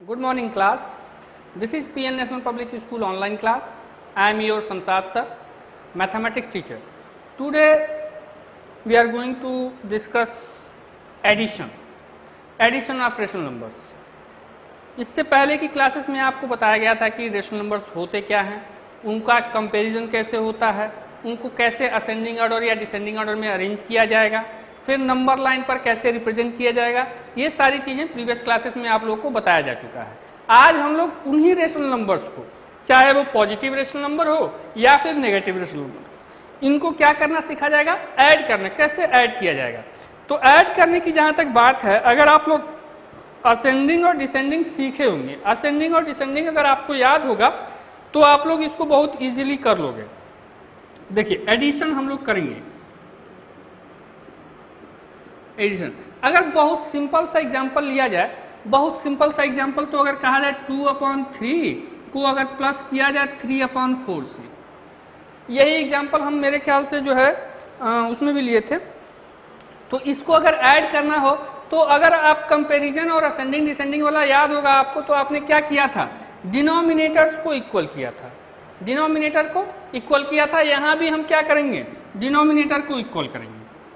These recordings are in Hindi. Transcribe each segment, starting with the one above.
Good morning class. This is PN National Public School online class. I am your Samsad sir, mathematics teacher. Today we are going to discuss addition of rational numbers. इससे पहले की क्लासेस में आपको बताया गया था कि रेशनल नंबर्स होते क्या हैं, उनका कंपैरिजन कैसे होता है, उनको कैसे असेंडिंग ऑर्डर या डिसेंडिंग ऑर्डर में अरेंज किया जाएगा, फिर नंबर लाइन पर कैसे रिप्रेजेंट किया जाएगा। ये सारी चीज़ें प्रीवियस क्लासेस में आप लोगों को बताया जा चुका है। आज हम लोग उन्हीं रेशनल नंबर्स को, चाहे वो पॉजिटिव रेशनल नंबर हो या फिर नेगेटिव रेशनल नंबर, इनको क्या करना सीखा जाएगा, ऐड करना, कैसे ऐड किया जाएगा। तो ऐड करने की जहाँ तक बात है, अगर आप लोग असेंडिंग और डिसेंडिंग सीखे होंगे, असेंडिंग और डिसेंडिंग अगर आपको याद होगा तो आप लोग इसको बहुत इजीली कर लोगे। देखिए एडिशन हम लोग करेंगे, एडिशन अगर बहुत सिंपल सा एग्जांपल लिया जाए, बहुत सिंपल सा एग्जांपल, तो अगर कहा जाए 2/3 को अगर प्लस किया जाए 3/4 से, यही एग्जांपल हम मेरे ख्याल से जो है उसमें भी लिए थे। तो इसको अगर ऐड करना हो तो अगर आप कंपैरिजन और असेंडिंग डिसेंडिंग वाला याद होगा आपको, तो आपने क्या किया था, डिनोमिनेटर्स को इक्वल किया था, डिनोमिनेटर को इक्वल किया था। यहाँ भी हम क्या करेंगे, डिनोमिनेटर को इक्वल करेंगे।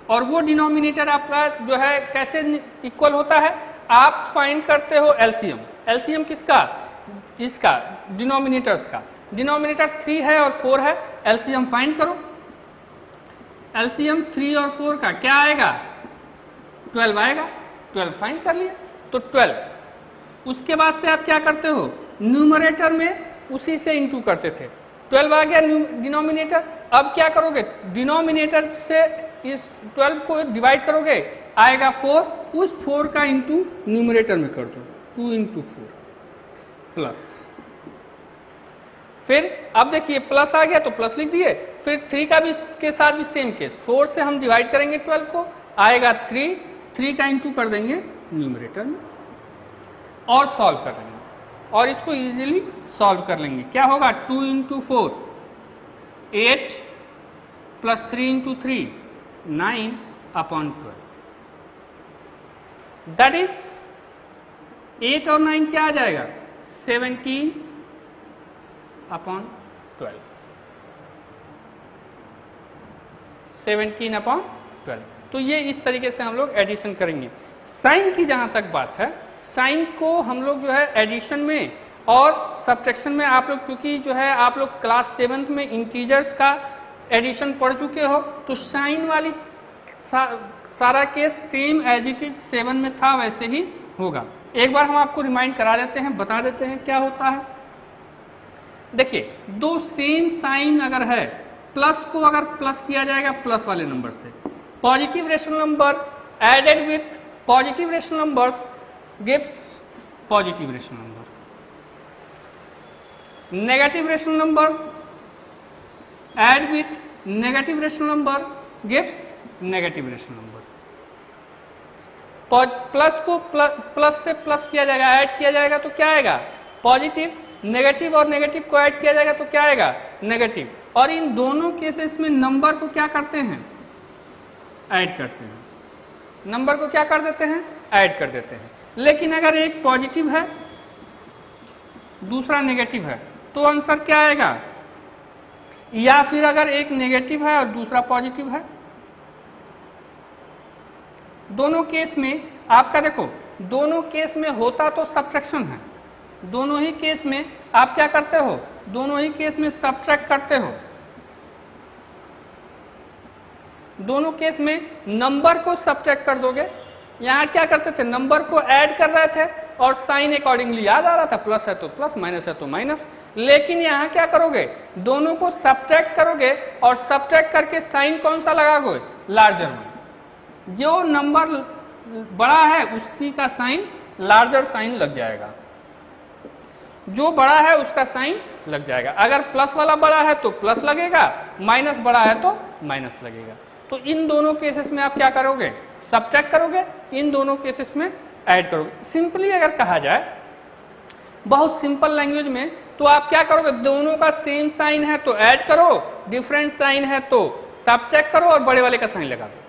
और वो डिनोमिनेटर आपका जो है कैसे इक्वल होता है, आप फाइंड करते हो एलसीएम। एलसीएम किसका, इसका डिनोमिनेटर्स का। डिनोमिनेटर 3 है और 4 है, एलसीएम फाइंड करो। एलसीएम 3 और 4 का क्या आएगा, 12 आएगा। 12 फाइंड कर लिया, तो 12। उसके बाद से आप क्या करते हो, न्यूमरेटर में उसी से इंटू करते थे। 12 आ गया डिनोमिनेटर। अब क्या करोगे, डिनोमिनेटर से इस 12 को डिवाइड करोगे, आएगा 4, उस 4 का इंटू न्यूमरेटर में कर दो, 2 × 4 प्लस। फिर अब देखिए प्लस आ गया तो प्लस लिख दिए। फिर 3 का भी के साथ भी सेम केस, 4 से हम डिवाइड करेंगे 12 को, आएगा 3 का इंटू कर देंगे न्यूमरेटर में और सॉल्व कर लेंगे, और इसको इजीली सॉल्व कर लेंगे। क्या होगा, 2 × 4 8 प्लस 3 × 3 9/12। दैट इज 8 और 9 क्या आ जाएगा, 17/12। तो ये इस तरीके से हम लोग एडिशन करेंगे। साइन की जहां तक बात है, साइन को हम लोग जो है एडिशन में और सब्ट्रैक्शन में, आप लोग क्योंकि जो है आप लोग क्लास 7th में इंटीजर्स का एडिशन पढ़ चुके हो, तो साइन वाली सारा case same as it is 7 में था वैसे ही होगा। एक बार हम आपको रिमाइंड करा देते हैं, बता देते हैं क्या होता है। देखिए दो सेम साइन अगर है, प्लस को अगर प्लस किया जाएगा प्लस वाले नंबर से, positive rational number added with positive rational numbers gives positive rational number, negative rational number add with negative rational number gives negative rational number। Plus को प्लस से प्लस किया जाएगा, ऐड किया जाएगा तो क्या आएगा, पॉजिटिव। नेगेटिव और नेगेटिव को ऐड किया जाएगा तो क्या आएगा, नेगेटिव। और इन दोनों केसेस में नंबर को क्या करते हैं, ऐड करते हैं। नंबर को क्या कर देते हैं, ऐड कर देते हैं। लेकिन अगर एक पॉजिटिव है दूसरा नेगेटिव है तो आंसर क्या आएगा, या फिर अगर एक नेगेटिव है और दूसरा पॉजिटिव है, दोनों केस में आपका देखो, दोनों केस में होता तो सब्ट्रैक्शन है। दोनों ही केस में आप क्या करते हो, दोनों ही केस में सब्ट्रैक्ट करते हो। दोनों केस में नंबर को सब्ट्रैक्ट कर दोगे। यहाँ क्या करते थे, नंबर को ऐड कर रहे थे और साइन अकॉर्डिंगली याद आ रहा था, प्लस है तो प्लस, माइनस है तो माइनस। लेकिन यहाँ क्या करोगे, दोनों को सब्ट्रैक्ट करोगे और सब्ट्रैक्ट करके साइन कौन सा लगाओगे, लार्जर में। जो नंबर बड़ा है उसी का साइन लार्जर साइन लग जाएगा, जो बड़ा है उसका साइन लग जाएगा। अगर प्लस वाला बड़ा है तो प्लस लगेगा, माइनस बड़ा है तो माइनस लगेगा। तो इन दोनों केसेस में आप क्या करोगे, सब्ट्रैक्ट करोगे, इन दोनों केसेस में ऐड करोगे। सिंपली अगर कहा जाए बहुत सिंपल लैंग्वेज में, तो आप क्या करोगे, दोनों का सेम साइन है तो ऐड करो, डिफरेंट साइन है तो सब्ट्रैक्ट करो और बड़े वाले का साइन लगा दो।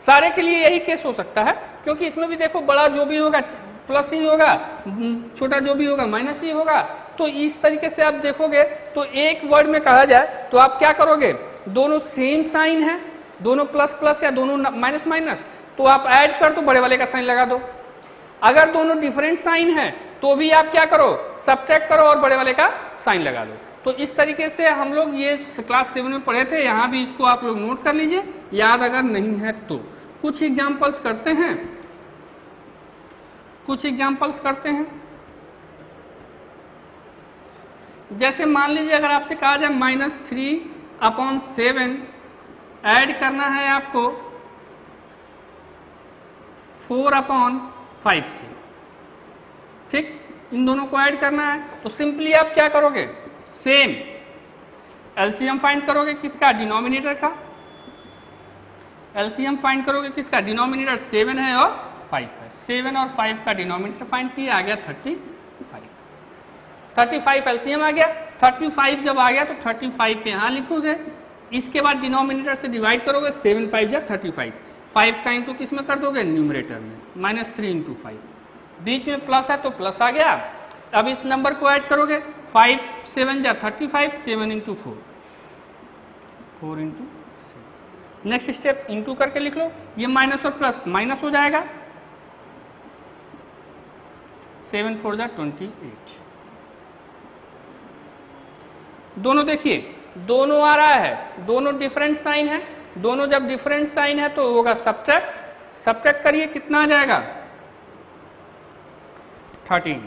सारे के लिए यही केस हो सकता है, क्योंकि इसमें भी देखो बड़ा जो भी होगा प्लस ही होगा, छोटा जो भी होगा माइनस ही होगा। तो इस तरीके से आप देखोगे तो एक वर्ड में कहा जाए तो आप क्या करोगे, दोनों सेम साइन है, दोनों प्लस प्लस या दोनों माइनस माइनस, तो आप ऐड कर दो, बड़े वाले का साइन लगा दो। अगर दोनों डिफरेंट साइन है तो भी आप क्या करो, सब्ट्रैक्ट करो और बड़े वाले का साइन लगा दो। तो इस तरीके से हम लोग ये क्लास 7 में पढ़े थे, यहाँ भी इसको आप लोग नोट कर लीजिए, याद अगर नहीं है तो। कुछ एग्जाम्पल्स करते हैं, कुछ एग्जाम्पल्स करते हैं। जैसे मान लीजिए अगर आपसे कहा जाए -3/7 ऐड करना है आपको 4/5 से, ठीक, इन दोनों को ऐड करना है तो सिंपली आप क्या करोगे, सेम एलसीएम फाइंड करोगे किसका, डिनोमिनेटर का। एलसीएम फाइंड करोगे किसका, डिनोमिनेटर 7 है और 5 है, 7 और 5 का डिनोमिनेटर फाइंड किया, आ गया 35 एलसीएम आ गया। 35 जब आ गया तो 35 पे यहाँ लिखोगे, इसके बाद डिनोमिनेटर से डिवाइड करोगे, 7 5 जा 35, 5 का इंटू किस में कर दोगे, न्यूमरेटर में, -3 × 5, बीच में प्लस है तो प्लस आ गया। अब इस नंबर को ऐड करोगे, 5 7 जा 35, 7 × 4, 4 × 7। नेक्स्ट स्टेप इंटू करके लिख लो, ये माइनस और प्लस माइनस हो जाएगा, 7 4 जा 28। दोनों देखिए, दोनों आ रहा है, दोनों डिफरेंट साइन है, दोनों जब डिफरेंट साइन है तो होगा सब्ट्रैक्ट, सब्ट्रैक्ट करिए कितना आ जाएगा, 13,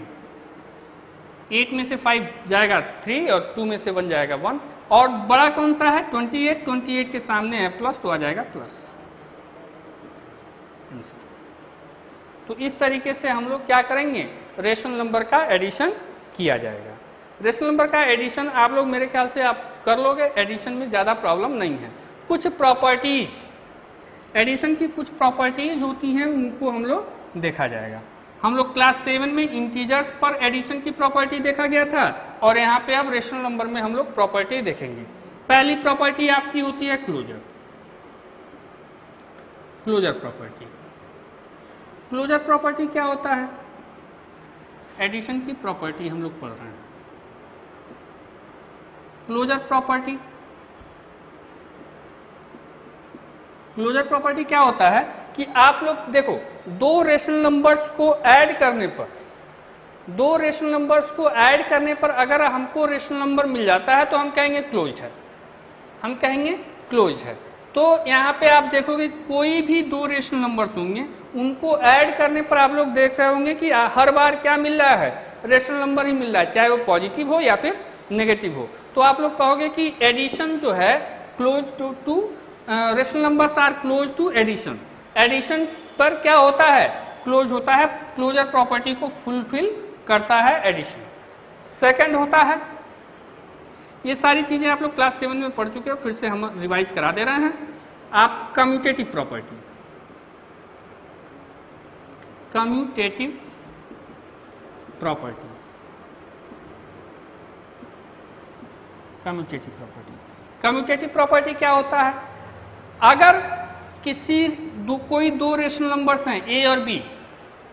8 में से 5 जाएगा 3 और 2 में से 1 जाएगा 1, और बड़ा कौन सा है 28, 28 के सामने है प्लस तो आ जाएगा प्लस। तो इस तरीके से हम लोग क्या करेंगे, रेशनल नंबर का एडिशन किया जाएगा। रेशनल नंबर का एडिशन आप लोग मेरे ख्याल से आप कर लोगे, एडिशन में ज़्यादा प्रॉब्लम नहीं है। कुछ प्रॉपर्टीज, एडिशन की कुछ प्रॉपर्टीज होती हैं, उनको हम लोग देखा जाएगा। हम लोग क्लास 7 में इंटीजर्स पर एडिशन की प्रॉपर्टी देखा गया था, और यहाँ पे अब रेशनल नंबर में हम लोग प्रॉपर्टी देखेंगे। पहली प्रॉपर्टी आपकी होती है closure, closure property. Closure property क्या होता है, एडिशन की प्रॉपर्टी हम लोग पढ़ रहे हैं। क्लोजर प्रॉपर्टी, क्लोजर प्रॉपर्टी क्या होता है कि आप लोग देखो, दो रेशनल नंबर्स को ऐड करने पर, दो रेशनल नंबर्स को ऐड करने पर अगर हमको रेशनल नंबर मिल जाता है तो हम कहेंगे क्लोज्ड है, हम कहेंगे क्लोज्ड है। तो यहाँ पे आप देखोगे कोई भी दो रेशनल नंबर्स होंगे, उनको ऐड करने पर आप लोग देख रहे होंगे कि हर बार क्या मिल रहा है, रेशनल नंबर ही मिल रहा है, चाहे वो पॉजिटिव हो या फिर नेगेटिव हो। तो आप लोग कहोगे कि एडिशन जो है close to rational numbers are close to addition. Addition पर क्या होता है, क्लोज होता है, क्लोजर प्रॉपर्टी को फुलफिल करता है एडिशन। सेकंड होता है, ये सारी चीजें आप लोग क्लास 7 में पढ़ चुके हो, फिर से हम रिवाइज करा दे रहे हैं। आप commutative property, commutative property, commutative property, commutative property क्या होता है, अगर किसी कोई दो रेशनल नंबर्स हैं ए और बी,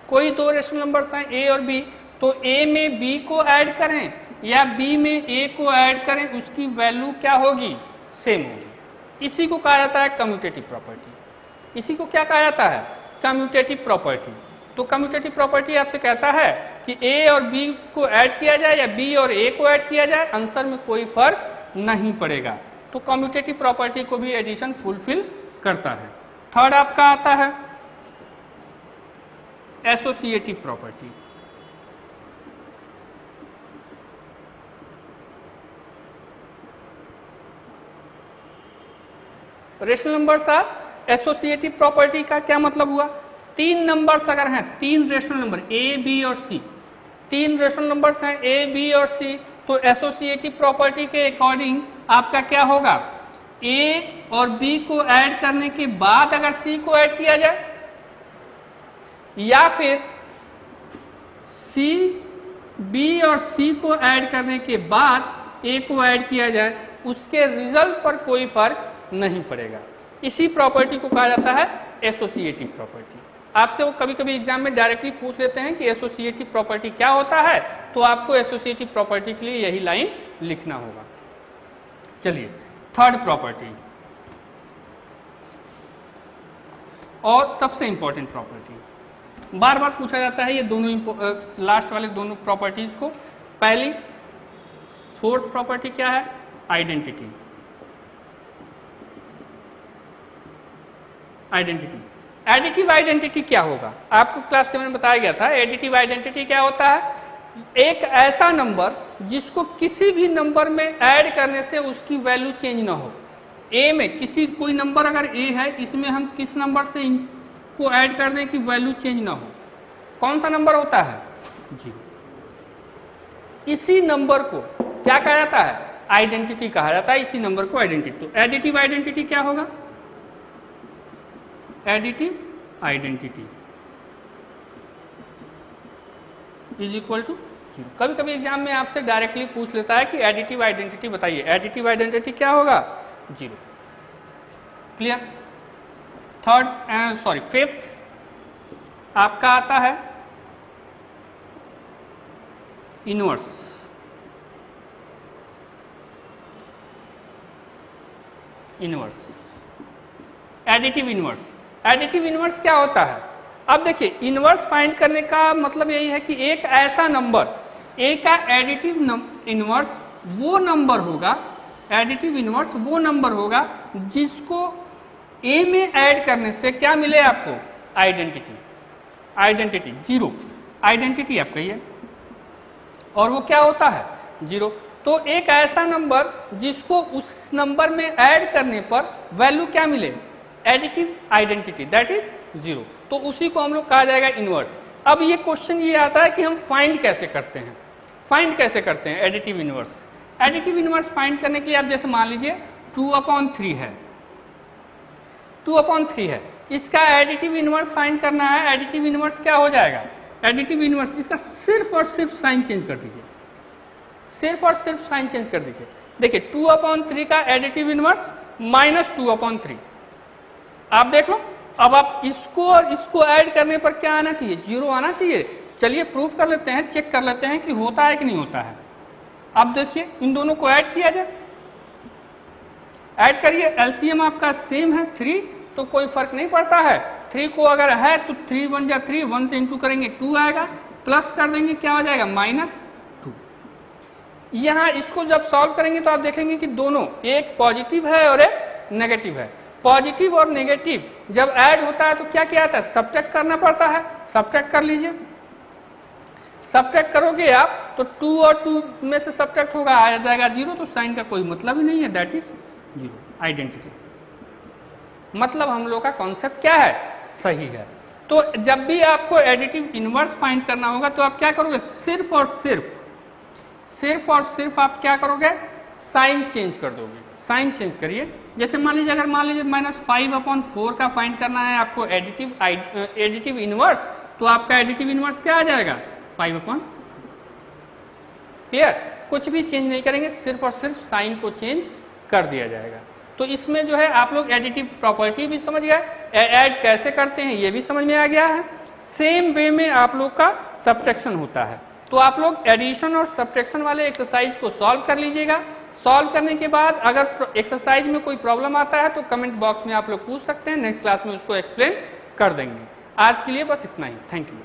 कोई दो रेशनल नंबर्स हैं ए और बी, तो ए में बी को ऐड करें या बी में ए को ऐड करें, उसकी वैल्यू क्या होगी, सेम होगी। इसी को कहा जाता है कम्यूटेटिव प्रॉपर्टी। इसी को क्या कहा जाता है, कम्यूटेटिव प्रॉपर्टी। तो कम्यूटेटिव प्रॉपर्टी आपसे कहता है कि ए और बी को ऐड किया जाए या बी और ए को ऐड किया जाए, आंसर में कोई फर्क नहीं पड़ेगा। तो कम्यूटेटिव प्रॉपर्टी को भी एडिशन फुलफिल करता है। थर्ड आपका आता है associative property. Rational numbers are associative property का क्या मतलब हुआ, तीन नंबर्स अगर हैं, तीन रेशनल नंबर ए बी और सी, तीन रेशनल नंबर्स हैं ए बी और सी, तो एसोसिएटिव प्रॉपर्टी के अकॉर्डिंग आपका क्या होगा, ए और बी को ऐड करने के बाद अगर सी को ऐड किया जाए या फिर सी बी और सी को ऐड करने के बाद ए को ऐड किया जाए, उसके रिजल्ट पर कोई फर्क नहीं पड़ेगा। इसी प्रॉपर्टी को कहा जाता है एसोसिएटिव प्रॉपर्टी। आपसे वो कभी कभी एग्जाम में डायरेक्टली पूछ लेते हैं कि एसोसिएटिव प्रॉपर्टी क्या होता है, तो आपको एसोसिएटिव प्रॉपर्टी के लिए यही लाइन लिखना होगा। चलिए थर्ड प्रॉपर्टी और सबसे इंपॉर्टेंट प्रॉपर्टी, बार बार पूछा जाता है ये दोनों लास्ट वाले दोनों प्रॉपर्टीज को। पहली फोर्थ प्रॉपर्टी क्या है? आइडेंटिटी। आइडेंटिटी, एडिटिव आइडेंटिटी क्या होगा? आपको क्लास 7 में बताया गया था। एडिटिव आइडेंटिटी क्या होता है? एक ऐसा नंबर जिसको किसी भी नंबर में ऐड करने से उसकी वैल्यू चेंज ना हो। ए में किसी कोई नंबर अगर ए है, इसमें हम किस नंबर से इनको ऐड कर दें कि वैल्यू चेंज ना हो? कौन सा नंबर होता है? 0। इसी नंबर को क्या कहा जाता है? आइडेंटिटी कहा जाता है। इसी नंबर को आइडेंटिटी। तो एडिटिव आइडेंटिटी क्या होगा? Additive identity is equal to 0। कभी कभी एग्जाम में आपसे डायरेक्टली पूछ लेता है कि एडिटिव आइडेंटिटी बताइए। एडिटिव आइडेंटिटी क्या होगा? 0। क्लियर? फिफ्थ आपका आता है inverse. Additive inverse. Additive inverse क्या होता है? अब देखिए, इनवर्स फाइंड करने का मतलब यही है कि एक ऐसा नंबर, ए का एडिटिव इनवर्स वो नंबर होगा, एडिटिव इनवर्स वो नंबर होगा जिसको ए में ऐड करने से क्या मिले आपको? आइडेंटिटी। आइडेंटिटी 0, आइडेंटिटी आपका ये, और वो क्या होता है? 0। तो एक ऐसा नंबर जिसको उस नंबर में ऐड करने पर वैल्यू क्या मिले? Additive identity, that is 0। तो उसी को हम लोग कहा जाएगा इनवर्स। अब ये क्वेश्चन ये आता है कि हम फाइंड कैसे करते हैं? फाइंड कैसे करते हैं additive inverse? Additive inverse find करने के लिए आप जैसे मान लीजिए 2/3 है, 2/3 है, इसका एडिटिव इनवर्स फाइंड करना है। एडिटिव इनवर्स क्या हो जाएगा? एडिटिव इनवर्स इसका सिर्फ और सिर्फ साइन चेंज कर दीजिए, सिर्फ और सिर्फ साइन चेंज कर दीजिए। देखिए 2/3 का एडिटिव इनवर्स -2/3। आप देख लो, अब आप इसको और इसको ऐड करने पर क्या आना चाहिए? 0 आना चाहिए। चलिए प्रूफ कर लेते हैं, चेक कर लेते हैं कि होता है कि नहीं होता है। अब देखिए इन दोनों को ऐड किया जाए, ऐड करिए। एलसीएम आपका सेम है 3, तो कोई फर्क नहीं पड़ता है। 3 को अगर है तो 3 1 जा 3, 1 से इंटू करेंगे 2 आएगा, प्लस कर देंगे क्या हो जाएगा? -2। यहाँ इसको जब सॉल्व करेंगे तो आप देखेंगे कि दोनों, एक पॉजिटिव है और एक नेगेटिव है। पॉजिटिव और नेगेटिव जब ऐड होता है तो क्या किया जाता है? सब्ट्रैक्ट करना पड़ता है। सब्ट्रैक्ट कर लीजिए। सब्ट्रैक्ट करोगे आप तो 2 और 2 में से सब्ट्रैक्ट होगा, आ जाएगा 0। तो साइन का कोई मतलब ही नहीं है, दैट इज 0। आइडेंटिटी मतलब हम लोग का कॉन्सेप्ट क्या है? सही है। तो जब भी आपको एडिटिव इनवर्स फाइंड करना होगा तो आप क्या करोगे? सिर्फ और सिर्फ आप क्या करोगे? साइन चेंज कर दोगे। साइन चेंज करिए। जैसे मान लीजिए अगर मान लीजिए -5/4 का फाइंड करना है आपको एडिटिव इनवर्स, तो आपका एडिटिव इनवर्स क्या आ जाएगा? 5/4। क्लियर? कुछ भी चेंज नहीं करेंगे, सिर्फ और सिर्फ साइन को चेंज कर दिया जाएगा। तो इसमें जो है आप लोग एडिटिव प्रॉपर्टी भी समझ गए, ऐड कैसे करते हैं ये भी समझ में आ गया है। सेम वे में आप लोग का सब्ट्रैक्शन होता है। तो आप लोग एडिशन और सब्ट्रैक्शन वाले एक्सरसाइज को सॉल्व कर लीजिएगा। सॉल्व करने के बाद अगर एक्सरसाइज में कोई प्रॉब्लम आता है तो कमेंट बॉक्स में आप लोग पूछ सकते हैं, नेक्स्ट क्लास में उसको एक्सप्लेन कर देंगे। आज के लिए बस इतना ही। Thank you.